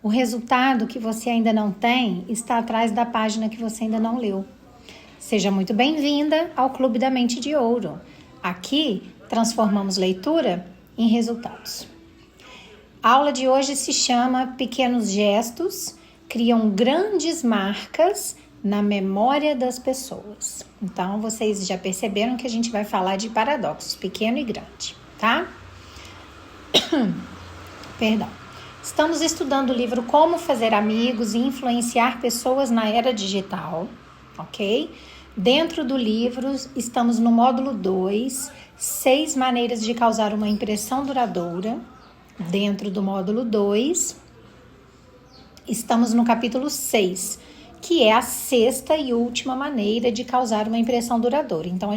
O resultado que você ainda não tem está atrás da página que você ainda não leu. Seja muito bem-vinda ao Clube da Mente de Ouro. Aqui, transformamos leitura em resultados. A aula de hoje se chama Pequenos Gestos Criam Grandes Marcas na Memória das Pessoas. Então, vocês já perceberam que a gente vai falar de paradoxos, pequeno e grande, tá? Perdão. Estamos estudando o livro Como Fazer Amigos e Influenciar Pessoas na Era Digital, ok? Dentro do livro, estamos no módulo 2, 6 maneiras de causar uma impressão duradoura. Dentro do módulo 2, estamos no capítulo 6, que é a 6ª e última maneira de causar uma impressão duradoura. Então,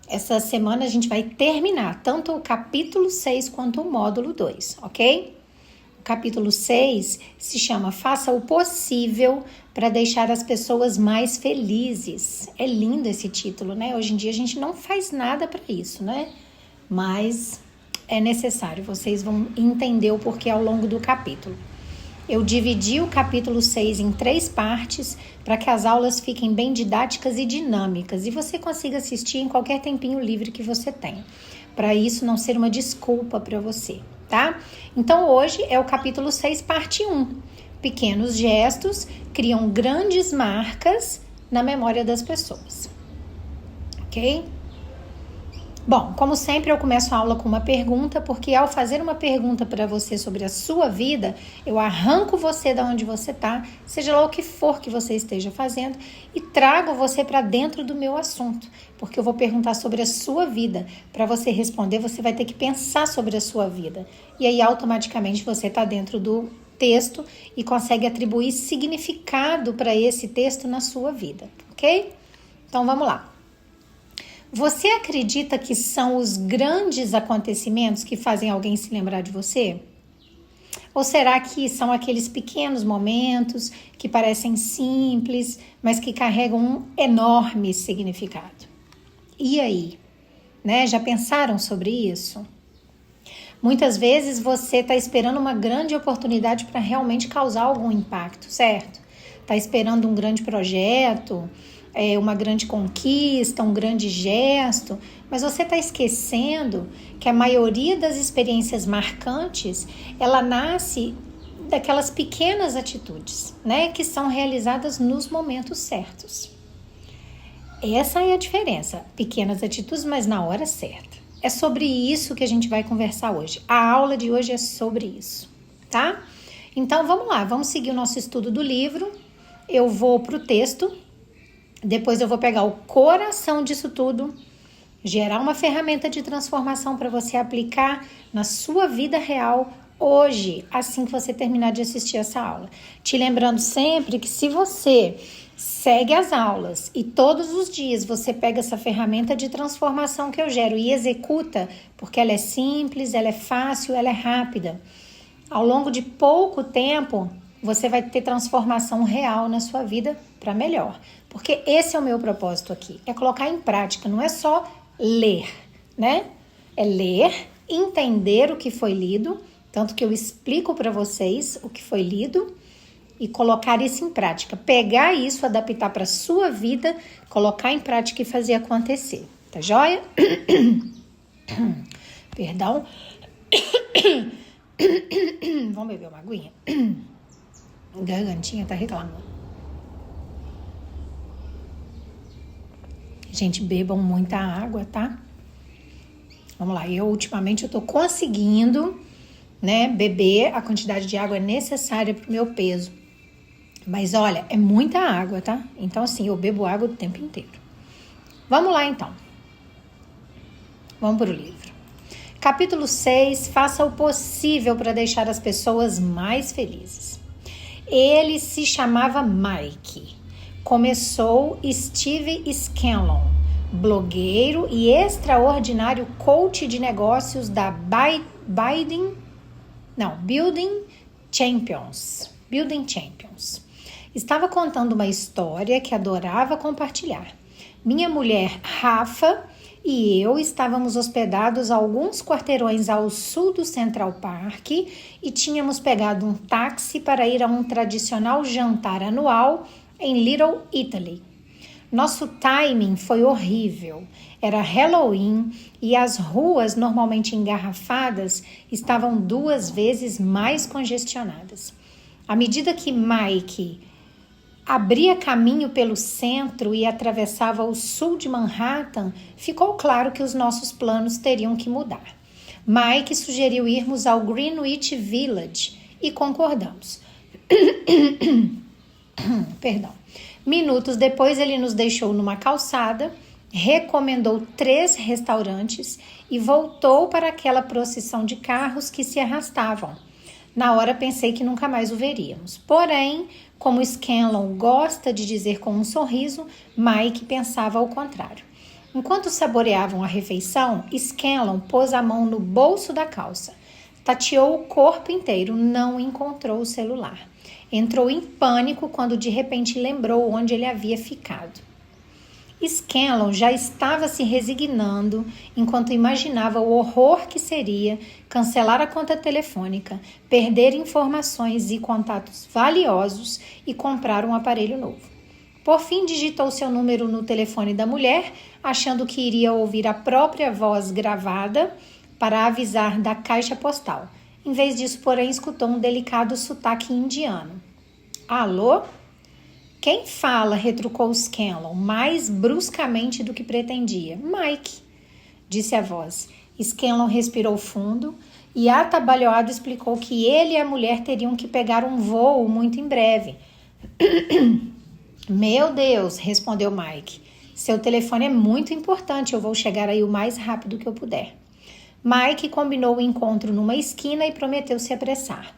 essa semana a gente vai terminar tanto o capítulo 6 quanto o módulo 2, ok? O capítulo 6 se chama Faça o Possível para Deixar as Pessoas Mais Felizes. É lindo esse título, né? Hoje em dia a gente não faz nada para isso, né? Mas é necessário, vocês vão entender o porquê ao longo do capítulo. Eu dividi o capítulo 6 em 3 partes para que as aulas fiquem bem didáticas e dinâmicas e você consiga assistir em qualquer tempinho livre que você tenha, para isso não ser uma desculpa para você, tá? Então hoje é o capítulo 6, parte 1. Pequenos gestos criam grandes marcas na memória das pessoas, ok? Bom, como sempre eu começo a aula com uma pergunta, porque ao fazer uma pergunta para você sobre a sua vida, eu arranco você da onde você está, seja lá o que for que você esteja fazendo, e trago você para dentro do meu assunto, porque eu vou perguntar sobre a sua vida. Para você responder, você vai ter que pensar sobre a sua vida, e aí automaticamente você está dentro do texto e consegue atribuir significado para esse texto na sua vida, ok? Então vamos lá. Você acredita que são os grandes acontecimentos que fazem alguém se lembrar de você? Ou será que são aqueles pequenos momentos que parecem simples, mas que carregam um enorme significado? E aí? Né? Já pensaram sobre isso? Muitas vezes você está esperando uma grande oportunidade para realmente causar algum impacto, certo? Está esperando um grande projeto, uma grande conquista, um grande gesto, mas você está esquecendo que a maioria das experiências marcantes, ela nasce daquelas pequenas atitudes, né, que são realizadas nos momentos certos. Essa é a diferença, pequenas atitudes, mas na hora certa. É sobre isso que a gente vai conversar hoje. A aula de hoje é sobre isso, tá? Então vamos lá, vamos seguir o nosso estudo do livro. Eu vou para o texto. Depois eu vou pegar o coração disso tudo, gerar uma ferramenta de transformação para você aplicar na sua vida real hoje, assim que você terminar de assistir essa aula. Te lembrando sempre que se você segue as aulas e todos os dias você pega essa ferramenta de transformação que eu gero e executa, porque ela é simples, ela é fácil, ela é rápida. Ao longo de pouco tempo, você vai ter transformação real na sua vida para melhor. Porque esse é o meu propósito aqui, é colocar em prática, não é só ler, né? É ler, entender o que foi lido, tanto que eu explico para vocês o que foi lido e colocar isso em prática. Pegar isso, adaptar para a sua vida, colocar em prática e fazer acontecer. Tá joia? Perdão. Vamos beber uma aguinha? Gargantinha tá reclamando. Gente, bebam muita água, tá? Vamos lá, ultimamente eu tô conseguindo, né, beber a quantidade de água necessária pro meu peso. Mas olha, é muita água, tá? Então assim, eu bebo água o tempo inteiro. Vamos lá então. Vamos pro livro. Capítulo 6, faça o possível para deixar as pessoas mais felizes. Ele se chamava Mike. Começou Steve Scanlon, blogueiro e extraordinário coach de negócios da Building Champions. Estava contando uma história que adorava compartilhar. Minha mulher, Rafa, e eu estávamos hospedados a alguns quarteirões ao sul do Central Park e tínhamos pegado um táxi para ir a um tradicional jantar anual em Little Italy. Nosso timing foi horrível. Era Halloween e as ruas normalmente engarrafadas estavam 2 vezes mais congestionadas. À medida que Mike abria caminho pelo centro e atravessava o sul de Manhattan, ficou claro que os nossos planos teriam que mudar. Mike sugeriu irmos ao Greenwich Village e concordamos. Perdão. Minutos depois, ele nos deixou numa calçada, recomendou 3 restaurantes e voltou para aquela procissão de carros que se arrastavam. Na hora pensei que nunca mais o veríamos. Porém, como Scanlon gosta de dizer com um sorriso, Mike pensava ao contrário. Enquanto saboreavam a refeição, Scanlon pôs a mão no bolso da calça. Tateou o corpo inteiro, não encontrou o celular. Entrou em pânico quando de repente lembrou onde ele havia ficado. Scanlon já estava se resignando enquanto imaginava o horror que seria cancelar a conta telefônica, perder informações e contatos valiosos e comprar um aparelho novo. Por fim, digitou seu número no telefone da mulher, achando que iria ouvir a própria voz gravada para avisar da caixa postal. Em vez disso, porém, escutou um delicado sotaque indiano. Alô? Quem fala? Retrucou Scanlon, mais bruscamente do que pretendia. Mike, disse a voz. Scanlon respirou fundo e atabalhoado explicou que ele e a mulher teriam que pegar um voo muito em breve. Meu Deus, respondeu Mike. Seu telefone é muito importante, eu vou chegar aí o mais rápido que eu puder. Mike combinou o encontro numa esquina e prometeu se apressar.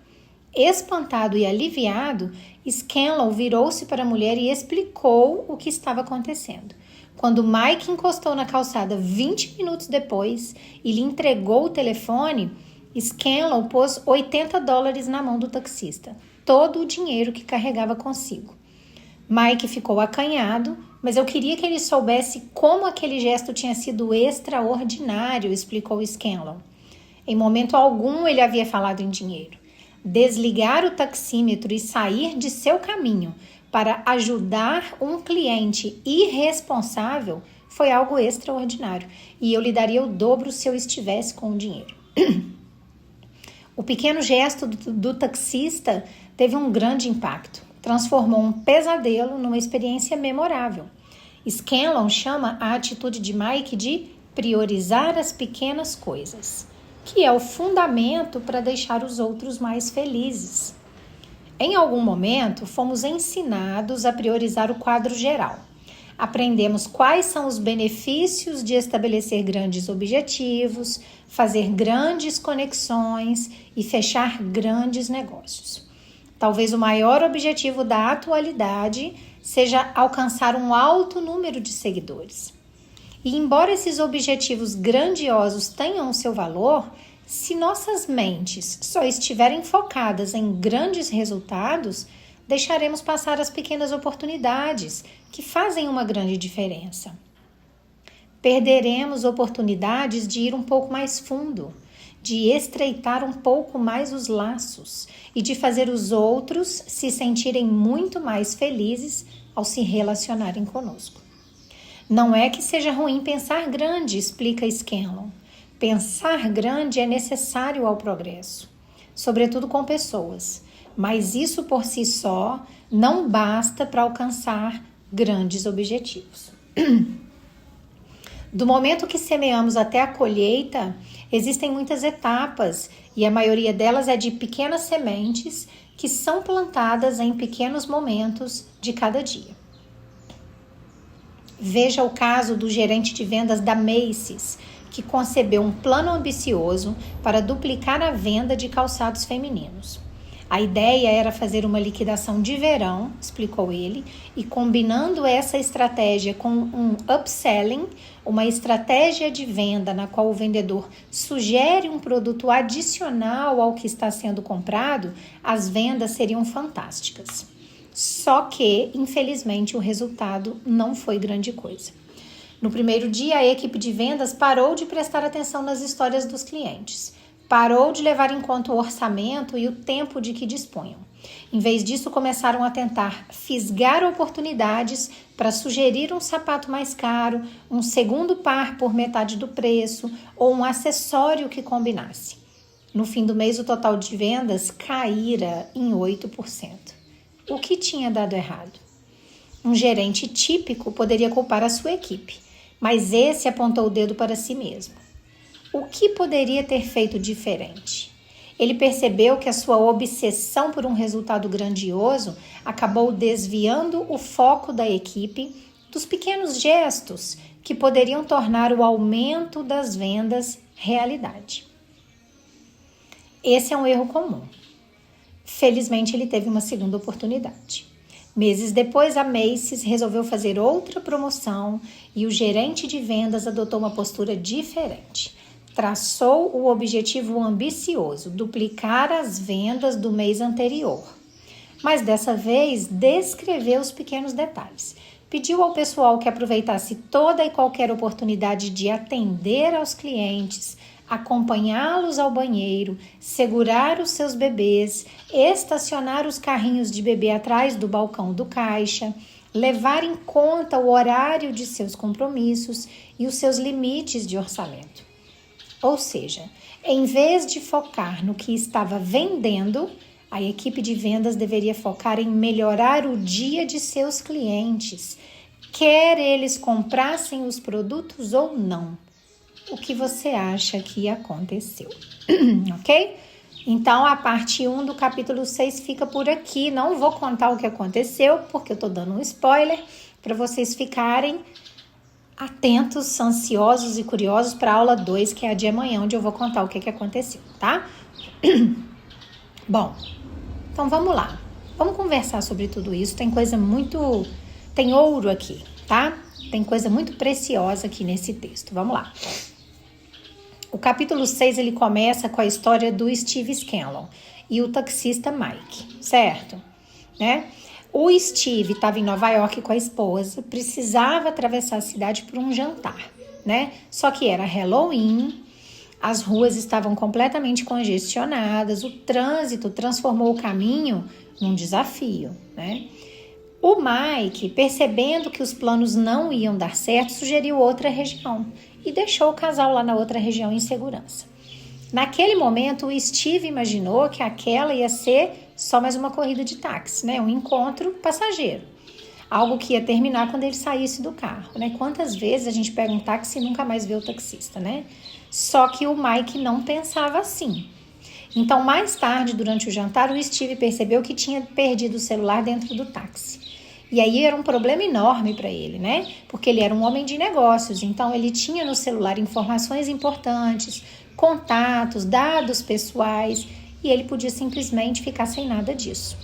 Espantado e aliviado, Scanlon virou-se para a mulher e explicou o que estava acontecendo. Quando Mike encostou na calçada 20 minutos depois e lhe entregou o telefone, Scanlon pôs $80 na mão do taxista, todo o dinheiro que carregava consigo. Mike ficou acanhado, mas eu queria que ele soubesse como aquele gesto tinha sido extraordinário, explicou Scanlon. Em momento algum ele havia falado em dinheiro. Desligar o taxímetro e sair de seu caminho para ajudar um cliente irresponsável foi algo extraordinário e eu lhe daria o dobro se eu estivesse com o dinheiro. O pequeno gesto do taxista teve um grande impacto. Transformou um pesadelo numa experiência memorável. Scanlon chama a atitude de Mike de priorizar as pequenas coisas, que é o fundamento para deixar os outros mais felizes. Em algum momento, fomos ensinados a priorizar o quadro geral. Aprendemos quais são os benefícios de estabelecer grandes objetivos, fazer grandes conexões e fechar grandes negócios. Talvez o maior objetivo da atualidade seja alcançar um alto número de seguidores. E embora esses objetivos grandiosos tenham o seu valor, se nossas mentes só estiverem focadas em grandes resultados, deixaremos passar as pequenas oportunidades que fazem uma grande diferença. Perderemos oportunidades de ir um pouco mais fundo, de estreitar um pouco mais os laços e de fazer os outros se sentirem muito mais felizes ao se relacionarem conosco. Não é que seja ruim pensar grande, explica Scanlon. Pensar grande é necessário ao progresso, sobretudo com pessoas, mas isso por si só não basta para alcançar grandes objetivos. Do momento que semeamos até a colheita, existem muitas etapas e a maioria delas é de pequenas sementes que são plantadas em pequenos momentos de cada dia. Veja o caso do gerente de vendas da Macy's, que concebeu um plano ambicioso para duplicar a venda de calçados femininos. A ideia era fazer uma liquidação de verão, explicou ele, e combinando essa estratégia com um upselling, uma estratégia de venda na qual o vendedor sugere um produto adicional ao que está sendo comprado, as vendas seriam fantásticas. Só que, infelizmente, o resultado não foi grande coisa. No primeiro dia, a equipe de vendas parou de prestar atenção nas histórias dos clientes. Parou de levar em conta o orçamento e o tempo de que dispunham. Em vez disso, começaram a tentar fisgar oportunidades para sugerir um sapato mais caro, um segundo par por metade do preço ou um acessório que combinasse. No fim do mês, o total de vendas caíra em 8%. O que tinha dado errado? Um gerente típico poderia culpar a sua equipe, mas esse apontou o dedo para si mesmo. O que poderia ter feito diferente? Ele percebeu que a sua obsessão por um resultado grandioso acabou desviando o foco da equipe dos pequenos gestos que poderiam tornar o aumento das vendas realidade. Esse é um erro comum. Felizmente, ele teve uma segunda oportunidade. Meses depois, a Macy's resolveu fazer outra promoção e o gerente de vendas adotou uma postura diferente. Traçou o objetivo ambicioso, duplicar as vendas do mês anterior. Mas dessa vez, descreveu os pequenos detalhes. Pediu ao pessoal que aproveitasse toda e qualquer oportunidade de atender aos clientes, acompanhá-los ao banheiro, segurar os seus bebês, estacionar os carrinhos de bebê atrás do balcão do caixa, levar em conta o horário de seus compromissos e os seus limites de orçamento. Ou seja, em vez de focar no que estava vendendo, a equipe de vendas deveria focar em melhorar o dia de seus clientes, quer eles comprassem os produtos ou não. O que você acha que aconteceu? Ok? Então, a parte 1 do capítulo 6 fica por aqui. Não vou contar o que aconteceu, porque eu tô dando um spoiler para vocês ficarem atentos, ansiosos e curiosos para a aula 2, que é a de amanhã, onde eu vou contar o que aconteceu, tá? Bom, então vamos lá. Vamos conversar sobre tudo isso. Tem ouro aqui, tá? Tem coisa muito preciosa aqui nesse texto. Vamos lá. O capítulo 6, ele começa com a história do Steve Scanlon e o taxista Mike, certo? Né? O Steve estava em Nova York com a esposa, precisava atravessar a cidade por um jantar, né? Só que era Halloween, as ruas estavam completamente congestionadas, o trânsito transformou o caminho num desafio, né? O Mike, percebendo que os planos não iam dar certo, sugeriu outra região e deixou o casal lá na outra região em segurança. Naquele momento, o Steve imaginou que aquela ia ser só mais uma corrida de táxi, né? Um encontro passageiro. Algo que ia terminar quando ele saísse do carro, né? Quantas vezes a gente pega um táxi e nunca mais vê o taxista, né? Só que o Mike não pensava assim. Então, mais tarde, durante o jantar, o Steve percebeu que tinha perdido o celular dentro do táxi. E aí era um problema enorme para ele, né? Porque ele era um homem de negócios, então ele tinha no celular informações importantes, contatos, dados pessoais, e ele podia simplesmente ficar sem nada disso.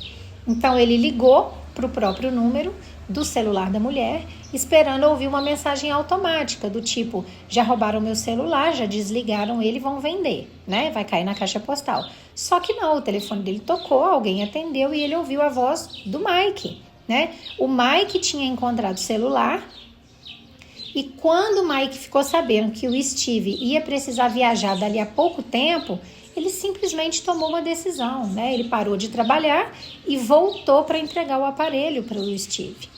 Então ele ligou para o próprio número do celular da mulher, esperando ouvir uma mensagem automática do tipo: já roubaram meu celular, já desligaram ele, vão vender, né? Vai cair na caixa postal. Só que não, o telefone dele tocou, alguém atendeu e ele ouviu a voz do Mike, né? O Mike tinha encontrado o celular e quando o Mike ficou sabendo que o Steve ia precisar viajar dali a pouco tempo, ele simplesmente tomou uma decisão, né? Ele parou de trabalhar e voltou para entregar o aparelho para o Steve.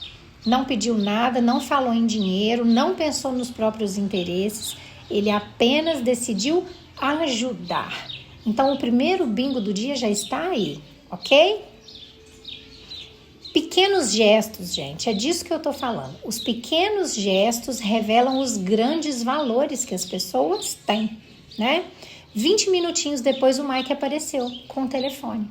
Não pediu nada, não falou em dinheiro, não pensou nos próprios interesses, ele apenas decidiu ajudar. Então, o primeiro bingo do dia já está aí, ok? Pequenos gestos, gente, é disso que eu tô falando. Os pequenos gestos revelam os grandes valores que as pessoas têm, né? 20 minutinhos depois, o Mike apareceu com o telefone.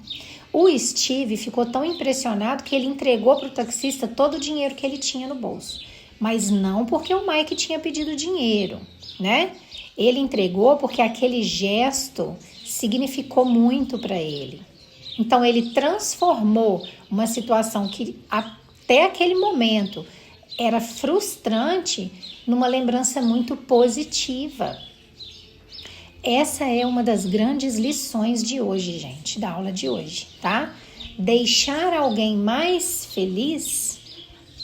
O Steve ficou tão impressionado que ele entregou para o taxista todo o dinheiro que ele tinha no bolso. Mas não porque o Mike tinha pedido dinheiro, né? Ele entregou porque aquele gesto significou muito para ele. Então, ele transformou uma situação que até aquele momento era frustrante numa lembrança muito positiva. Essa é uma das grandes lições de hoje, gente, da aula de hoje, tá? Deixar alguém mais feliz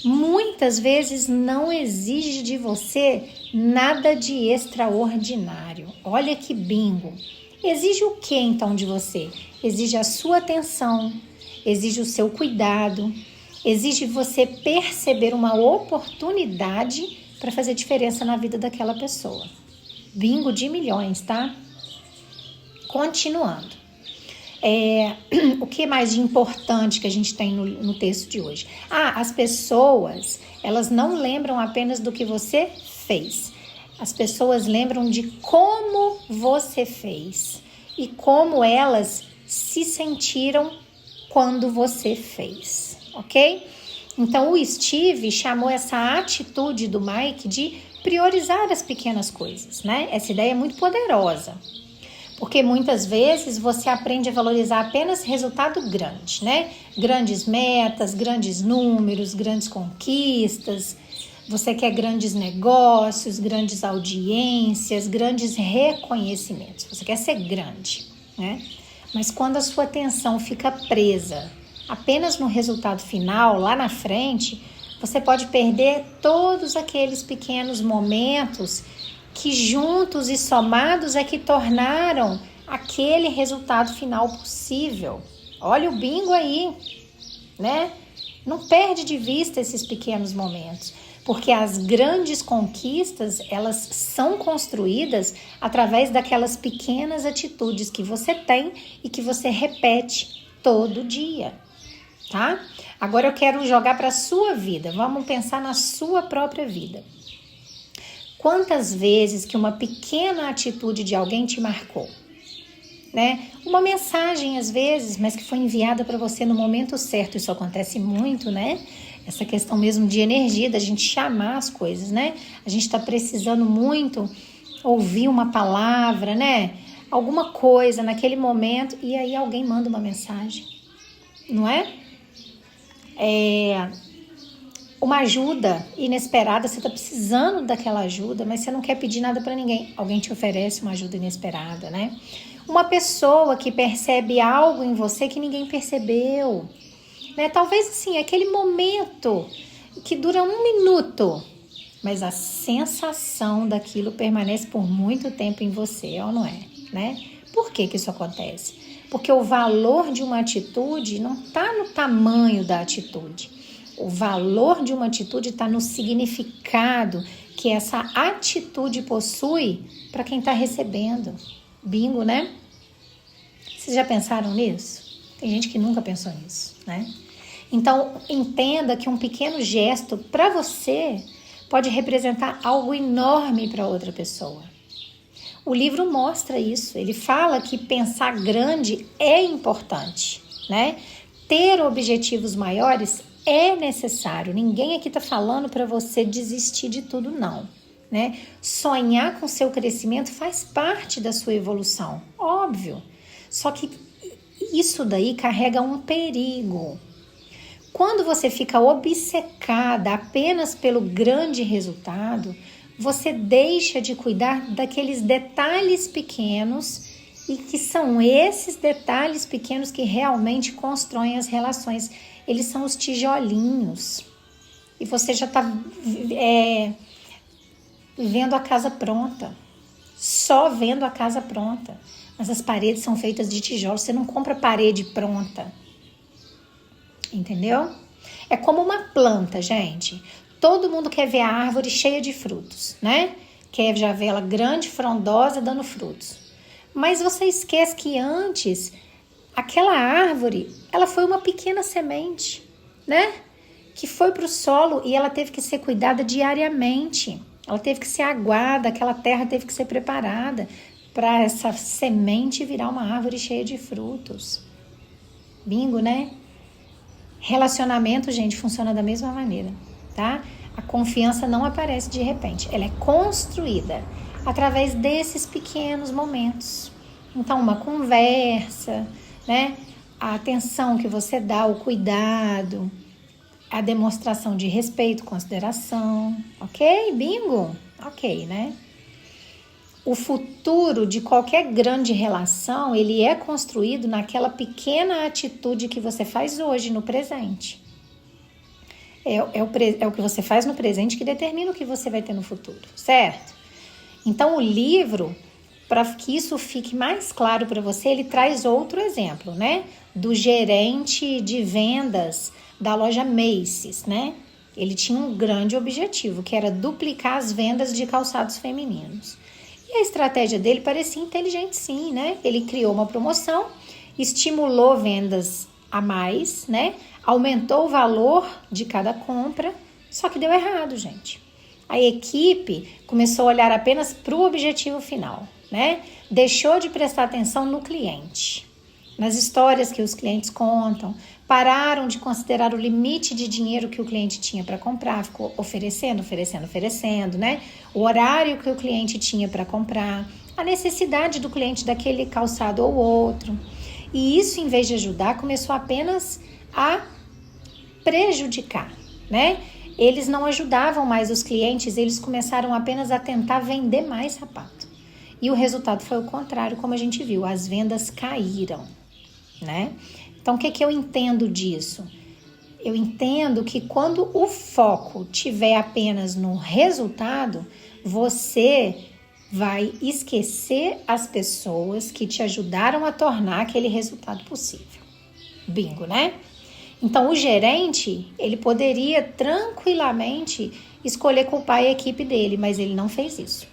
muitas vezes não exige de você nada de extraordinário. Olha que bingo! Exige o que então de você? Exige a sua atenção, exige o seu cuidado, exige você perceber uma oportunidade para fazer diferença na vida daquela pessoa. Bingo de milhões, tá? Continuando. O que mais de importante que a gente tem no texto de hoje? As pessoas, elas não lembram apenas do que você fez. As pessoas lembram de como você fez e como elas se sentiram quando você fez, ok? Então, o Steve chamou essa atitude do Mike de priorizar as pequenas coisas, né? Essa ideia é muito poderosa, porque muitas vezes você aprende a valorizar apenas resultado grande, né? Grandes metas, grandes números, grandes conquistas. Você quer grandes negócios, grandes audiências, grandes reconhecimentos. Você quer ser grande, né? Mas quando a sua atenção fica presa apenas no resultado final, lá na frente, você pode perder todos aqueles pequenos momentos que juntos e somados é que tornaram aquele resultado final possível. Olha o bingo aí, né? Não perde de vista esses pequenos momentos, porque as grandes conquistas, elas são construídas através daquelas pequenas atitudes que você tem e que você repete todo dia, tá? Agora eu quero jogar para a sua vida, vamos pensar na sua própria vida. Quantas vezes que uma pequena atitude de alguém te marcou, né? Uma mensagem às vezes, mas que foi enviada para você no momento certo. Isso acontece muito, né? Essa questão mesmo de energia, da gente chamar as coisas, né? A gente está precisando muito ouvir uma palavra, né? Alguma coisa naquele momento e aí alguém manda uma mensagem, não é? Uma ajuda inesperada, você está precisando daquela ajuda, mas você não quer pedir nada para ninguém. Alguém te oferece uma ajuda inesperada, né? Uma pessoa que percebe algo em você que ninguém percebeu, né? Talvez assim, aquele momento que dura 1 minuto, mas a sensação daquilo permanece por muito tempo em você, ou não é, né? Por que isso acontece? Porque o valor de uma atitude não está no tamanho da atitude. O valor de uma atitude está no significado que essa atitude possui para quem está recebendo. Bingo, né? Vocês já pensaram nisso? Tem gente que nunca pensou nisso, né? Então, entenda que um pequeno gesto para você pode representar algo enorme para outra pessoa. O livro mostra isso. Ele fala que pensar grande é importante, né? Ter objetivos maiores é necessário. Ninguém aqui está falando para você desistir de tudo, não, né? Sonhar com seu crescimento faz parte da sua evolução, óbvio. Só que isso daí carrega um perigo. Quando você fica obcecada apenas pelo grande resultado, você deixa de cuidar daqueles detalhes pequenos e que são esses detalhes pequenos que realmente constroem as relações. Eles são os tijolinhos. E você já está vendo a casa pronta. Só vendo a casa pronta. Mas as paredes são feitas de tijolos. Você não compra parede pronta. Entendeu? É como uma planta, gente. Todo mundo quer ver a árvore cheia de frutos, né? Quer já ver ela grande, frondosa, dando frutos. Mas você esquece que antes, aquela árvore, ela foi uma pequena semente, né? Que foi para o solo e ela teve que ser cuidada diariamente. Ela teve que ser aguada, aquela terra teve que ser preparada para essa semente virar uma árvore cheia de frutos. Bingo, né? Relacionamento, gente, funciona da mesma maneira, tá? A confiança não aparece de repente, ela é construída através desses pequenos momentos. Então, uma conversa, né? A atenção que você dá, o cuidado, a demonstração de respeito, consideração, ok? Bingo? Ok, né? O futuro de qualquer grande relação, ele é construído naquela pequena atitude que você faz hoje, no presente. é o que você faz no presente que determina o que você vai ter no futuro, certo? Então, o livro, para que isso fique mais claro para você, ele traz outro exemplo, né? Do gerente de vendas da loja Macy's, né? Ele tinha um grande objetivo, que era duplicar as vendas de calçados femininos. E a estratégia dele parecia inteligente, sim, né? Ele criou uma promoção, estimulou vendas a mais, né? Aumentou o valor de cada compra, só que deu errado, gente. A equipe começou a olhar apenas para o objetivo final, né? Deixou de prestar atenção no cliente, nas histórias que os clientes contam, pararam de considerar o limite de dinheiro que o cliente tinha para comprar, ficou oferecendo, né? O horário que o cliente tinha para comprar, a necessidade do cliente daquele calçado ou outro. E isso, em vez de ajudar, começou apenas a prejudicar, né? Eles não ajudavam mais os clientes, eles começaram apenas a tentar vender mais sapato. E o resultado foi o contrário, como a gente viu, as vendas caíram, né? Então, o que eu entendo disso? Eu entendo que quando o foco tiver apenas no resultado, você vai esquecer as pessoas que te ajudaram a tornar aquele resultado possível. Bingo, né? Então, o gerente, ele poderia tranquilamente escolher culpar a equipe dele, mas ele não fez isso.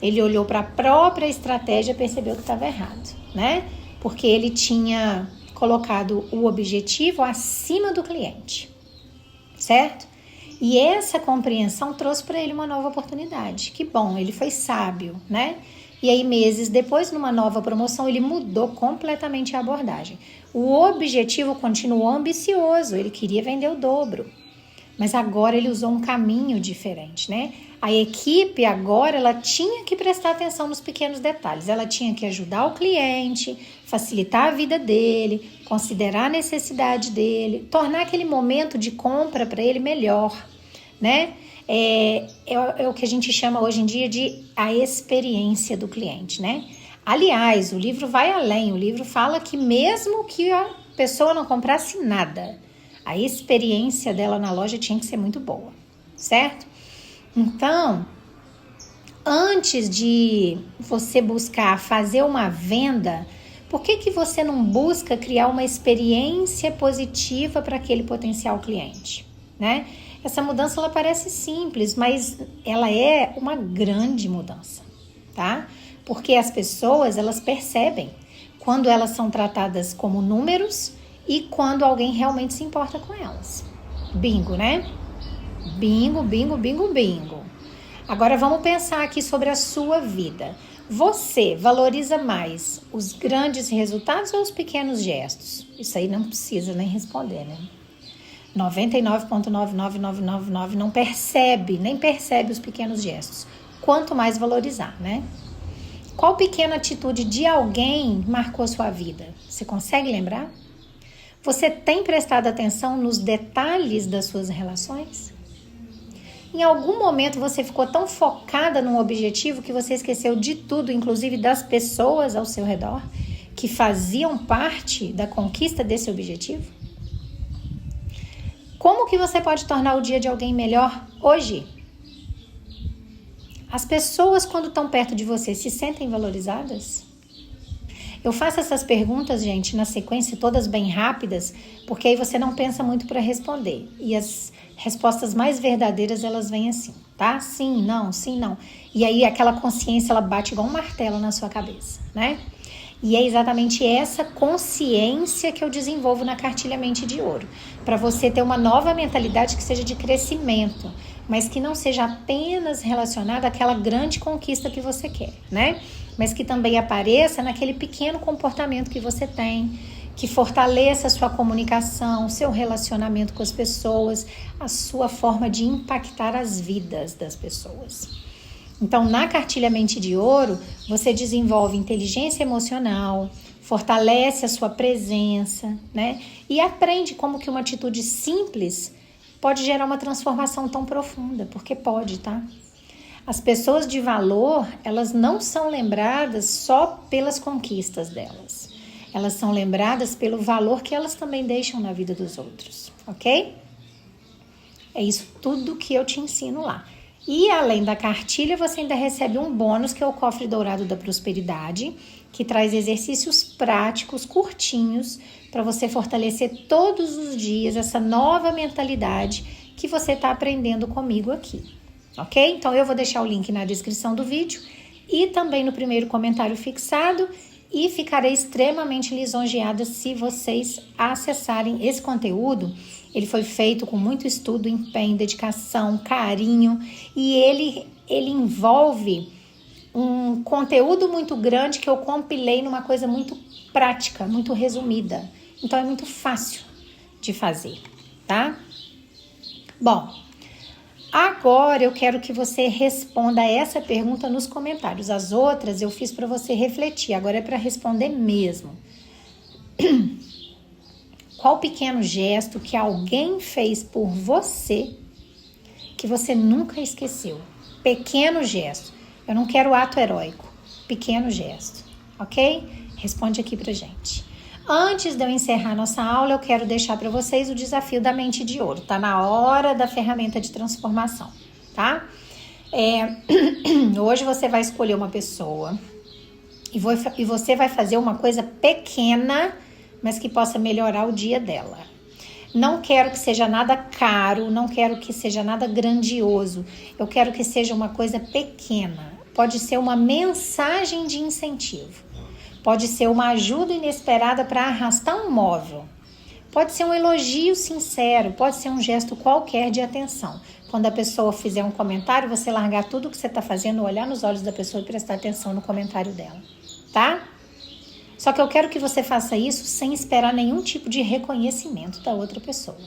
Ele olhou para a própria estratégia e percebeu que estava errado, né? Porque ele tinha colocado o objetivo acima do cliente, certo? E essa compreensão trouxe para ele uma nova oportunidade. Que bom, ele foi sábio, né? E aí, meses depois, numa nova promoção, ele mudou completamente a abordagem. O objetivo continuou ambicioso, ele queria vender o dobro. Mas agora ele usou um caminho diferente, né? A equipe agora, ela tinha que prestar atenção nos pequenos detalhes. Ela tinha que ajudar o cliente, facilitar a vida dele, considerar a necessidade dele, tornar aquele momento de compra para ele melhor, né? É o que a gente chama hoje em dia de a experiência do cliente, né? Aliás, o livro vai além. O livro fala que mesmo que a pessoa não comprasse nada, a experiência dela na loja tinha que ser muito boa, certo? Então, antes de você buscar fazer uma venda, por que você não busca criar uma experiência positiva para aquele potencial cliente, né? Essa mudança, ela parece simples, mas ela é uma grande mudança, tá? Porque as pessoas, elas percebem quando elas são tratadas como números e quando alguém realmente se importa com elas. Bingo, né? Bingo, bingo, bingo, bingo. Agora vamos pensar aqui sobre a sua vida. Você valoriza mais os grandes resultados ou os pequenos gestos? Isso aí não precisa nem responder, né? 99,99999 não percebe, nem percebe os pequenos gestos. Quanto mais valorizar, né? Qual pequena atitude de alguém marcou sua vida? Você consegue lembrar? Você tem prestado atenção nos detalhes das suas relações? Em algum momento você ficou tão focada num objetivo que você esqueceu de tudo, inclusive das pessoas ao seu redor, que faziam parte da conquista desse objetivo? Como que você pode tornar o dia de alguém melhor hoje? As pessoas, quando estão perto de você, se sentem valorizadas? Eu faço essas perguntas, gente, na sequência, todas bem rápidas, porque aí você não pensa muito para responder. E as respostas mais verdadeiras, elas vêm assim, tá? Sim, não, sim, não. E aí aquela consciência, ela bate igual um martelo na sua cabeça, né? E é exatamente essa consciência que eu desenvolvo na Cartilha Mente de Ouro, para você ter uma nova mentalidade que seja de crescimento, mas que não seja apenas relacionada àquela grande conquista que você quer, né? Mas que também apareça naquele pequeno comportamento que você tem, que fortaleça a sua comunicação, seu relacionamento com as pessoas, a sua forma de impactar as vidas das pessoas. Então, na Cartilha Mente de Ouro, você desenvolve inteligência emocional, fortalece a sua presença, né? E aprende como que uma atitude simples pode gerar uma transformação tão profunda, porque pode, tá? As pessoas de valor, elas não são lembradas só pelas conquistas delas. Elas são lembradas pelo valor que elas também deixam na vida dos outros, ok? É isso tudo que eu te ensino lá. E além da cartilha, você ainda recebe um bônus, que é o Cofre Dourado da Prosperidade, que traz exercícios práticos, curtinhos, para você fortalecer todos os dias essa nova mentalidade que você está aprendendo comigo aqui, ok? Então eu vou deixar o link na descrição do vídeo e também no primeiro comentário fixado, e ficarei extremamente lisonjeada se vocês acessarem esse conteúdo. Ele foi feito com muito estudo, empenho, dedicação, carinho, e ele envolve um conteúdo muito grande que eu compilei numa coisa muito prática, muito resumida. Então é muito fácil de fazer, tá? Bom, agora eu quero que você responda essa pergunta nos comentários. As outras eu fiz para você refletir, agora é para responder mesmo. Qual pequeno gesto que alguém fez por você que você nunca esqueceu? Pequeno gesto. Eu não quero ato heróico. Pequeno gesto, ok? Responde aqui pra gente. Antes de eu encerrar nossa aula, eu quero deixar para vocês o desafio da mente de ouro. Tá na hora da ferramenta de transformação, tá? Hoje você vai escolher uma pessoa e você vai fazer uma coisa pequena, mas que possa melhorar o dia dela. Não quero que seja nada caro, não quero que seja nada grandioso. Eu quero que seja uma coisa pequena. Pode ser uma mensagem de incentivo. Pode ser uma ajuda inesperada para arrastar um móvel. Pode ser um elogio sincero, pode ser um gesto qualquer de atenção. Quando a pessoa fizer um comentário, você largar tudo que você está fazendo, olhar nos olhos da pessoa e prestar atenção no comentário dela, tá? Só que eu quero que você faça isso sem esperar nenhum tipo de reconhecimento da outra pessoa,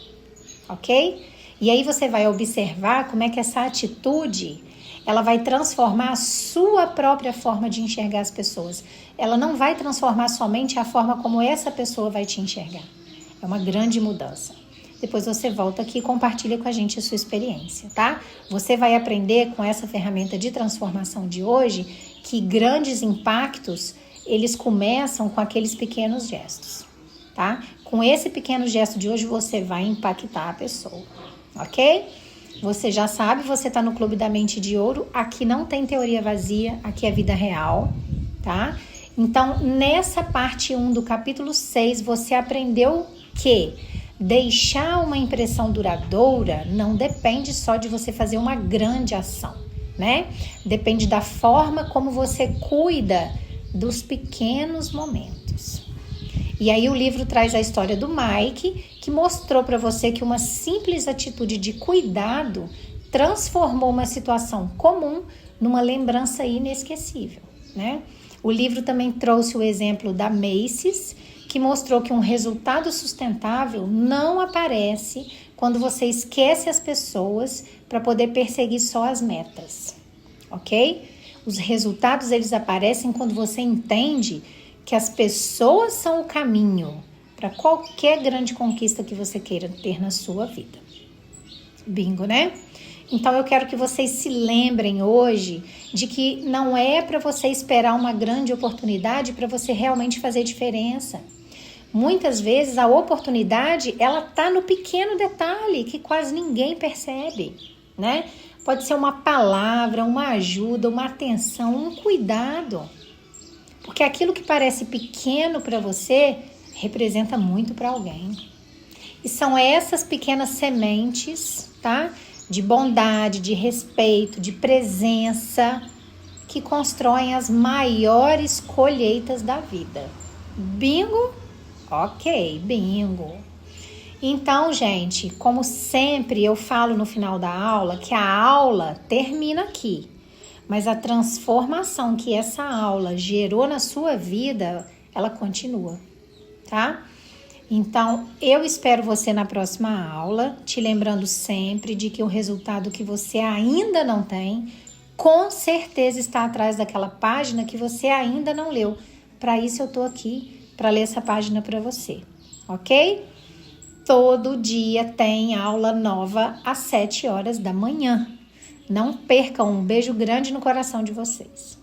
ok? E aí você vai observar como é que essa atitude, ela vai transformar a sua própria forma de enxergar as pessoas. Ela não vai transformar somente a forma como essa pessoa vai te enxergar. É uma grande mudança. Depois você volta aqui e compartilha com a gente a sua experiência, tá? Você vai aprender com essa ferramenta de transformação de hoje que grandes impactos, eles começam com aqueles pequenos gestos, tá? Com esse pequeno gesto de hoje, você vai impactar a pessoa, ok? Você já sabe, você tá no Clube da Mente de Ouro. Aqui não tem teoria vazia, aqui é vida real, tá? Então, nessa parte 1 do capítulo 6, você aprendeu que deixar uma impressão duradoura não depende só de você fazer uma grande ação, né? Depende da forma como você cuida dos pequenos momentos. E aí o livro traz a história do Mike, que mostrou para você que uma simples atitude de cuidado transformou uma situação comum numa lembrança inesquecível, né? O livro também trouxe o exemplo da Macy's, que mostrou que um resultado sustentável não aparece quando você esquece as pessoas para poder perseguir só as metas, ok? Os resultados, eles aparecem quando você entende que as pessoas são o caminho para qualquer grande conquista que você queira ter na sua vida. Bingo, né? Então eu quero que vocês se lembrem hoje de que não é para você esperar uma grande oportunidade para você realmente fazer diferença. Muitas vezes a oportunidade, ela tá no pequeno detalhe que quase ninguém percebe, né? Pode ser uma palavra, uma ajuda, uma atenção, um cuidado. Porque aquilo que parece pequeno para você representa muito para alguém. E são essas pequenas sementes, tá? De bondade, de respeito, de presença, que constroem as maiores colheitas da vida. Bingo? Ok, bingo. Então, gente, como sempre eu falo no final da aula, que a aula termina aqui. Mas a transformação que essa aula gerou na sua vida, ela continua, tá? Então, eu espero você na próxima aula, te lembrando sempre de que o resultado que você ainda não tem, com certeza está atrás daquela página que você ainda não leu. Para isso eu tô aqui, para ler essa página para você, ok? Todo dia tem aula nova às 7 horas da manhã. Não percam, um beijo grande no coração de vocês.